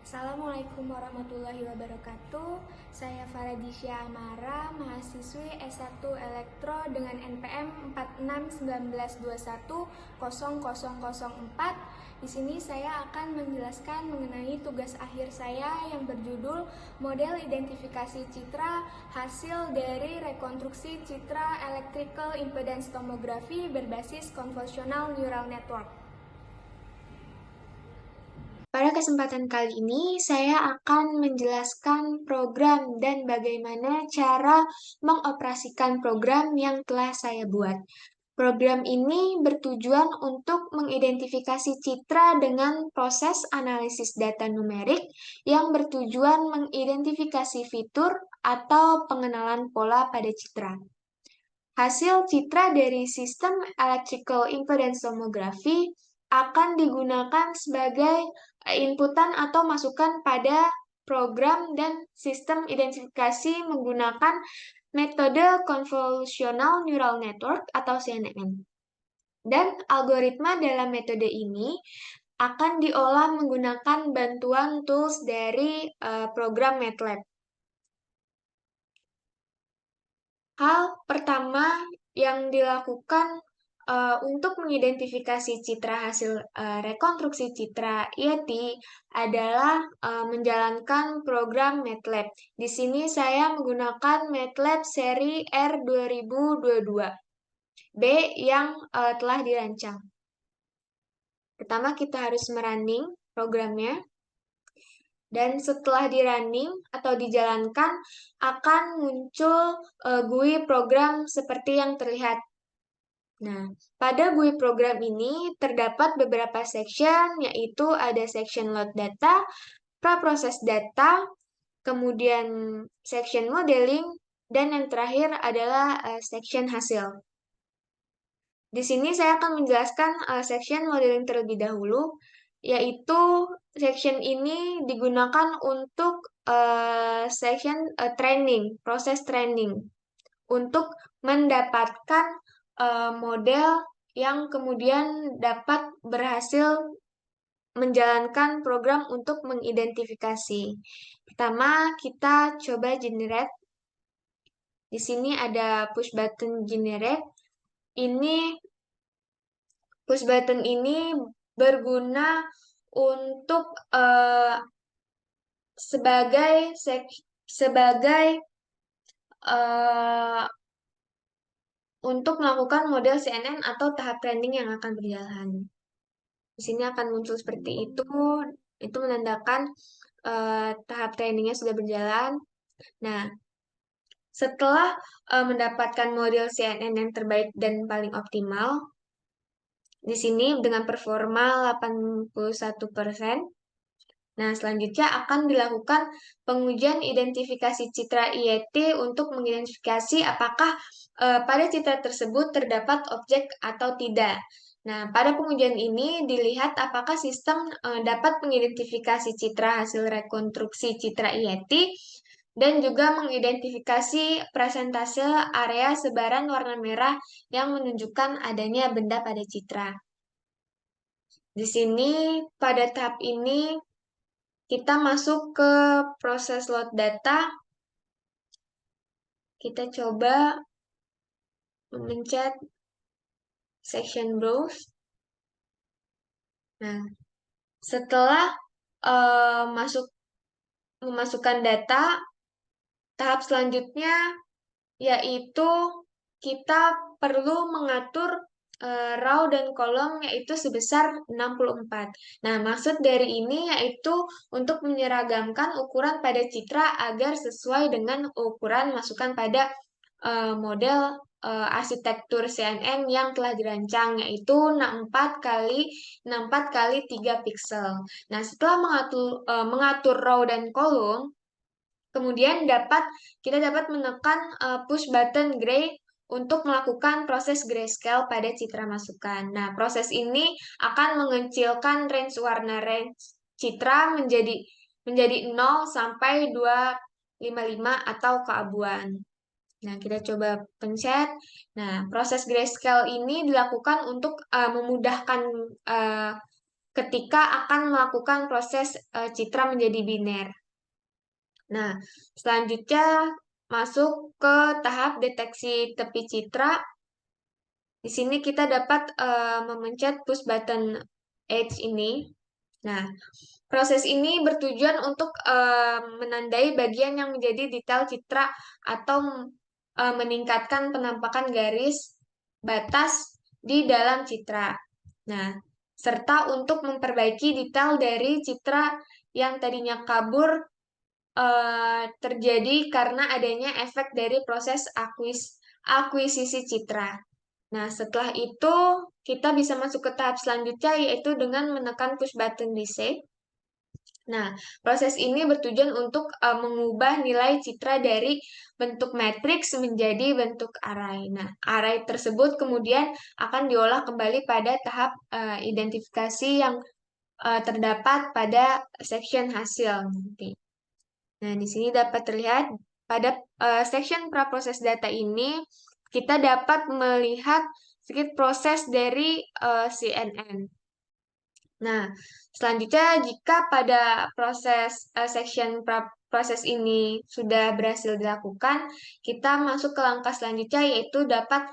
Assalamualaikum warahmatullahi wabarakatuh. Saya Faradisya Amara, mahasiswi S1 Elektro dengan NPM 4619210004. Di sini saya akan menjelaskan mengenai tugas akhir saya yang berjudul Model Identifikasi Citra hasil dari rekonstruksi citra Electrical Impedance Tomography berbasis Convolutional Neural Network. Pada kesempatan kali ini, saya akan menjelaskan program dan bagaimana cara mengoperasikan program yang telah saya buat. Program ini bertujuan untuk mengidentifikasi citra dengan proses analisis data numerik yang bertujuan mengidentifikasi fitur atau pengenalan pola pada citra. Hasil citra dari sistem electrical impedance tomography akan digunakan sebagai inputan atau masukan pada program dan sistem identifikasi menggunakan metode Convolutional Neural Network atau CNN. Dan algoritma dalam metode ini akan diolah menggunakan bantuan tools dari program MATLAB. Hal pertama yang dilakukan untuk mengidentifikasi citra hasil rekonstruksi citra Yeti adalah menjalankan program MATLAB. Di sini saya menggunakan MATLAB seri R2022 B yang telah dirancang. Pertama kita harus merunning programnya. Dan setelah di-running atau dijalankan, akan muncul GUI program seperti yang terlihat. Nah, pada GUI program ini terdapat beberapa section, yaitu ada section load data, praproses data, kemudian section modeling, dan yang terakhir adalah section hasil. Di sini saya akan menjelaskan section modeling terlebih dahulu, yaitu section ini digunakan untuk section training, proses training, untuk mendapatkan model yang kemudian dapat berhasil menjalankan program untuk mengidentifikasi. Pertama, kita coba generate. Di sini ada push button generate. Ini push button ini berguna untuk sebagai uh, untuk melakukan model CNN atau tahap training yang akan berjalan. Di sini akan muncul seperti itu menandakan tahap trainingnya sudah berjalan. Nah, setelah mendapatkan model CNN yang terbaik dan paling optimal, di sini dengan performa 81%. Nah, selanjutnya akan dilakukan pengujian identifikasi citra IET untuk mengidentifikasi apakah pada citra tersebut terdapat objek atau tidak. Nah, pada pengujian ini dilihat apakah sistem dapat mengidentifikasi citra hasil rekonstruksi citra IET dan juga mengidentifikasi presentase area sebaran warna merah yang menunjukkan adanya benda pada citra. Di sini pada tahap ini kita masuk ke proses load data. Kita coba memencet section browse. Nah, setelah memasukkan data, tahap selanjutnya yaitu kita perlu mengatur row dan kolom yaitu sebesar 64. Nah, maksud dari ini yaitu untuk menyeragamkan ukuran pada citra agar sesuai dengan ukuran masukan pada model arsitektur CNN yang telah dirancang yaitu 64 kali 64 kali 3 piksel. Nah, setelah mengatur row dan kolom, kemudian kita dapat menekan push button gray untuk melakukan proses grayscale pada citra masukan. Nah, proses ini akan mengecilkan range citra menjadi 0 sampai 255 atau keabuan. Nah, kita coba pencet. Nah, proses grayscale ini dilakukan untuk memudahkan ketika akan melakukan proses citra menjadi biner. Nah, selanjutnya masuk ke tahap deteksi tepi citra. Di sini kita dapat memencet push button Edge ini. Nah, proses ini bertujuan untuk menandai bagian yang menjadi detail citra atau meningkatkan penampakan garis batas di dalam citra. Nah, serta untuk memperbaiki detail dari citra yang tadinya kabur terjadi karena adanya efek dari proses akuisisi citra. Nah, setelah itu kita bisa masuk ke tahap selanjutnya yaitu dengan menekan push button reset. Nah, proses ini bertujuan untuk mengubah nilai citra dari bentuk matriks menjadi bentuk array. Nah, array tersebut kemudian akan diolah kembali pada tahap identifikasi yang terdapat pada section hasil nanti. Nah, di sini dapat terlihat pada section praproses data ini kita dapat melihat sedikit proses dari CNN. Nah, selanjutnya jika pada proses section proses ini sudah berhasil dilakukan, kita masuk ke langkah selanjutnya yaitu dapat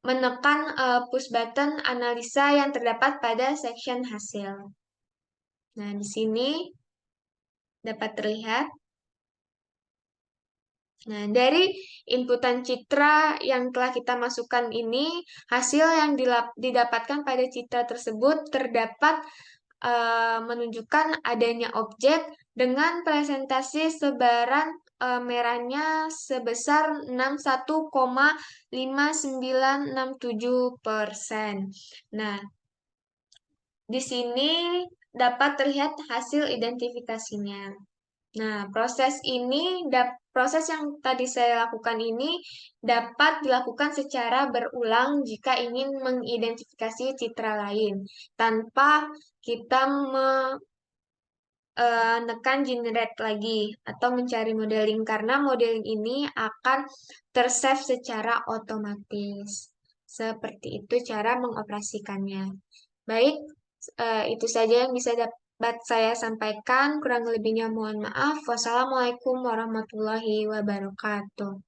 menekan push button analisa yang terdapat pada section hasil. Nah, di sini dapat terlihat. Nah, dari inputan citra yang telah kita masukkan ini, hasil yang didapatkan pada citra tersebut terdapat menunjukkan adanya objek dengan presentasi sebaran merahnya sebesar 61,5967%. Nah, di sini dapat terlihat hasil identifikasinya. Nah, proses yang tadi saya lakukan ini dapat dilakukan secara berulang jika ingin mengidentifikasi citra lain, tanpa kita menekan generate lagi atau mencari modeling, karena modeling ini akan tersave secara otomatis. Seperti itu cara mengoperasikannya. Baik, itu saja yang bisa dapat saya sampaikan. Kurang lebihnya mohon maaf. Wassalamualaikum warahmatullahi wabarakatuh.